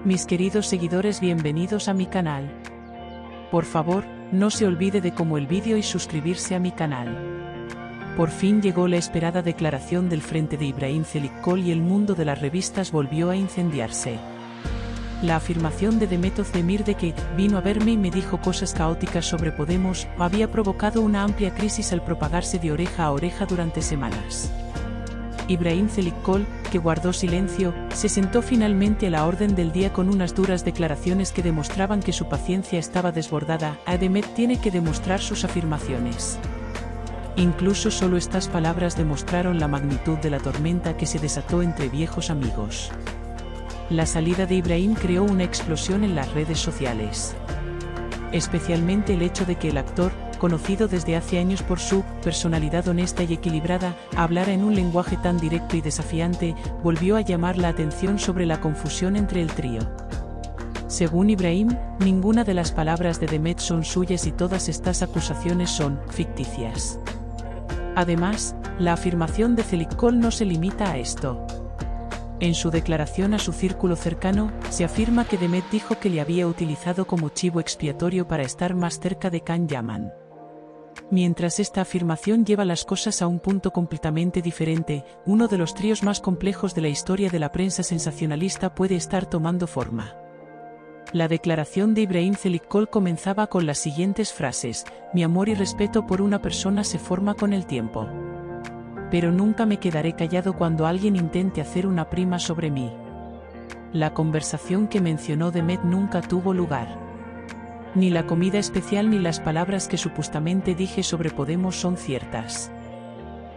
Mis queridos seguidores, bienvenidos a mi canal. Por favor, no se olvide de como el vídeo y suscribirse a mi canal. Por fin llegó la esperada declaración del frente de Ibrahim Çelikkol y el mundo de las revistas volvió a incendiarse. La afirmación de Demet Özdemir de que vino a verme y me dijo cosas caóticas sobre Podemos había provocado una amplia crisis al propagarse de oreja a oreja durante semanas. Ibrahim Çelikkol, que guardó silencio, se sentó finalmente a la orden del día con unas duras declaraciones que demostraban que su paciencia estaba desbordada. Demet tiene que demostrar sus afirmaciones. Incluso solo estas palabras demostraron la magnitud de la tormenta que se desató entre viejos amigos. La salida de Ibrahim creó una explosión en las redes sociales. Especialmente el hecho de que el actor, conocido desde hace años por su personalidad honesta y equilibrada, hablara en un lenguaje tan directo y desafiante, volvió a llamar la atención sobre la confusión entre el trío. Según Ibrahim, ninguna de las palabras de Demet son suyas y todas estas acusaciones son ficticias. Además, la afirmación de Çelikkol no se limita a esto. En su declaración a su círculo cercano, se afirma que Demet dijo que le había utilizado como chivo expiatorio para estar más cerca de Can Yaman. Mientras esta afirmación lleva las cosas a un punto completamente diferente, uno de los tríos más complejos de la historia de la prensa sensacionalista puede estar tomando forma. La declaración de Ibrahim Çelikkol comenzaba con las siguientes frases: mi amor y respeto por una persona se forma con el tiempo. Pero nunca me quedaré callado cuando alguien intente hacer una prima sobre mí. La conversación que mencionó Demet nunca tuvo lugar. Ni la comida especial ni las palabras que supuestamente dije sobre Podemos son ciertas.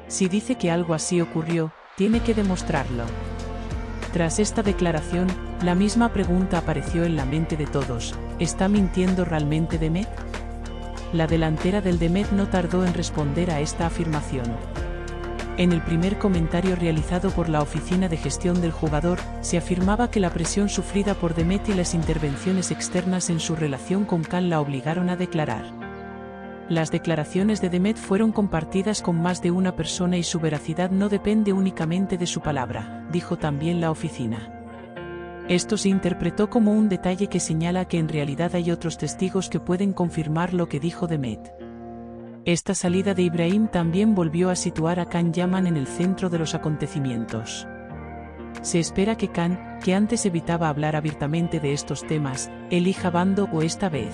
Si dice que algo así ocurrió, tiene que demostrarlo. Tras esta declaración, la misma pregunta apareció en la mente de todos: ¿está mintiendo realmente Demet? La delantera del Demet no tardó en responder a esta afirmación. En el primer comentario realizado por la oficina de gestión del jugador, se afirmaba que la presión sufrida por Demet y las intervenciones externas en su relación con Can la obligaron a declarar. Las declaraciones de Demet fueron compartidas con más de una persona y su veracidad no depende únicamente de su palabra, dijo también la oficina. Esto se interpretó como un detalle que señala que en realidad hay otros testigos que pueden confirmar lo que dijo Demet. Esta salida de Ibrahim también volvió a situar a Can Yaman en el centro de los acontecimientos. Se espera que Can, que antes evitaba hablar abiertamente de estos temas, elija bando o esta vez.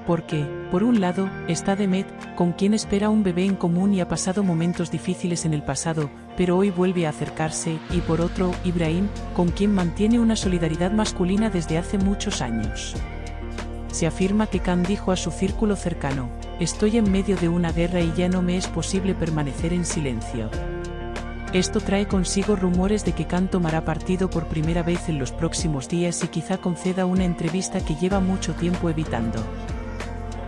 Porque, por un lado, está Demet, con quien espera un bebé en común y ha pasado momentos difíciles en el pasado, pero hoy vuelve a acercarse, y por otro, Ibrahim, con quien mantiene una solidaridad masculina desde hace muchos años. Se afirma que Can dijo a su círculo cercano: estoy en medio de una guerra y ya no me es posible permanecer en silencio. Esto trae consigo rumores de que Can tomará partido por primera vez en los próximos días y quizá conceda una entrevista que lleva mucho tiempo evitando.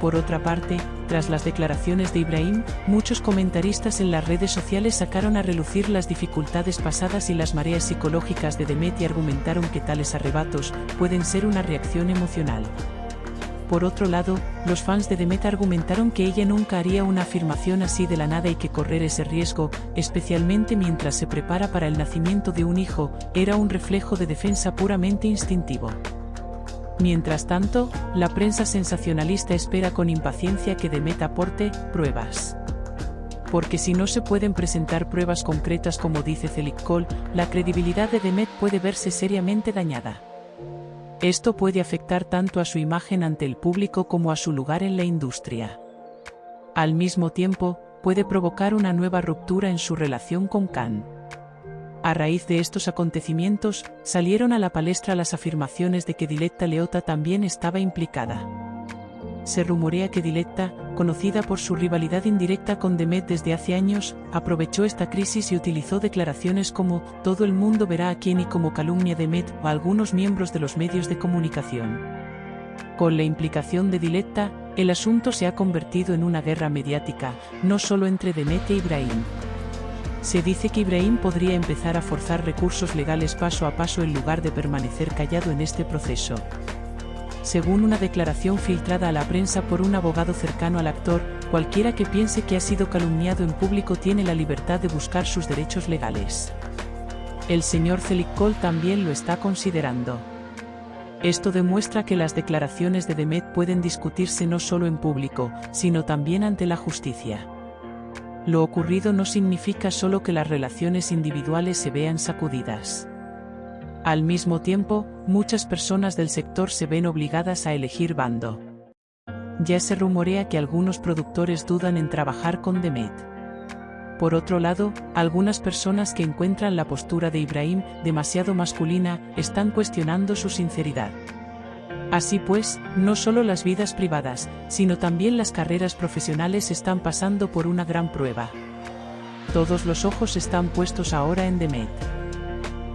Por otra parte, tras las declaraciones de Ibrahim, muchos comentaristas en las redes sociales sacaron a relucir las dificultades pasadas y las mareas psicológicas de Demet y argumentaron que tales arrebatos pueden ser una reacción emocional. Por otro lado, los fans de Demet argumentaron que ella nunca haría una afirmación así de la nada y que correr ese riesgo, especialmente mientras se prepara para el nacimiento de un hijo, era un reflejo de defensa puramente instintivo. Mientras tanto, la prensa sensacionalista espera con impaciencia que Demet aporte pruebas. Porque si no se pueden presentar pruebas concretas como dice Çelikkol, la credibilidad de Demet puede verse seriamente dañada. Esto puede afectar tanto a su imagen ante el público como a su lugar en la industria. Al mismo tiempo, puede provocar una nueva ruptura en su relación con Can. A raíz de estos acontecimientos, salieron a la palestra las afirmaciones de que Diletta Leotta también estaba implicada. Se rumorea que Diletta, conocida por su rivalidad indirecta con Demet desde hace años, aprovechó esta crisis y utilizó declaraciones como «todo el mundo verá a quién» y como calumnia Demet o a algunos miembros de los medios de comunicación. Con la implicación de Diletta, el asunto se ha convertido en una guerra mediática, no solo entre Demet e Ibrahim. Se dice que Ibrahim podría empezar a forzar recursos legales paso a paso en lugar de permanecer callado en este proceso. Según una declaración filtrada a la prensa por un abogado cercano al actor, cualquiera que piense que ha sido calumniado en público tiene la libertad de buscar sus derechos legales. El señor Çelikkol también lo está considerando. Esto demuestra que las declaraciones de Demet pueden discutirse no solo en público, sino también ante la justicia. Lo ocurrido no significa solo que las relaciones individuales se vean sacudidas. Al mismo tiempo, muchas personas del sector se ven obligadas a elegir bando. Ya se rumorea que algunos productores dudan en trabajar con Demet. Por otro lado, algunas personas que encuentran la postura de Ibrahim demasiado masculina están cuestionando su sinceridad. Así pues, no solo las vidas privadas, sino también las carreras profesionales están pasando por una gran prueba. Todos los ojos están puestos ahora en Demet.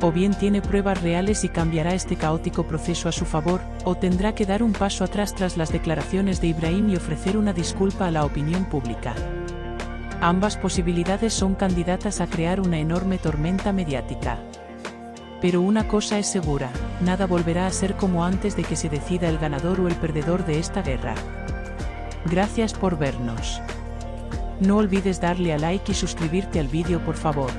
O bien tiene pruebas reales y cambiará este caótico proceso a su favor, o tendrá que dar un paso atrás tras las declaraciones de Ibrahim y ofrecer una disculpa a la opinión pública. Ambas posibilidades son candidatas a crear una enorme tormenta mediática. Pero una cosa es segura, nada volverá a ser como antes de que se decida el ganador o el perdedor de esta guerra. Gracias por vernos. No olvides darle a like y suscribirte al vídeo por favor.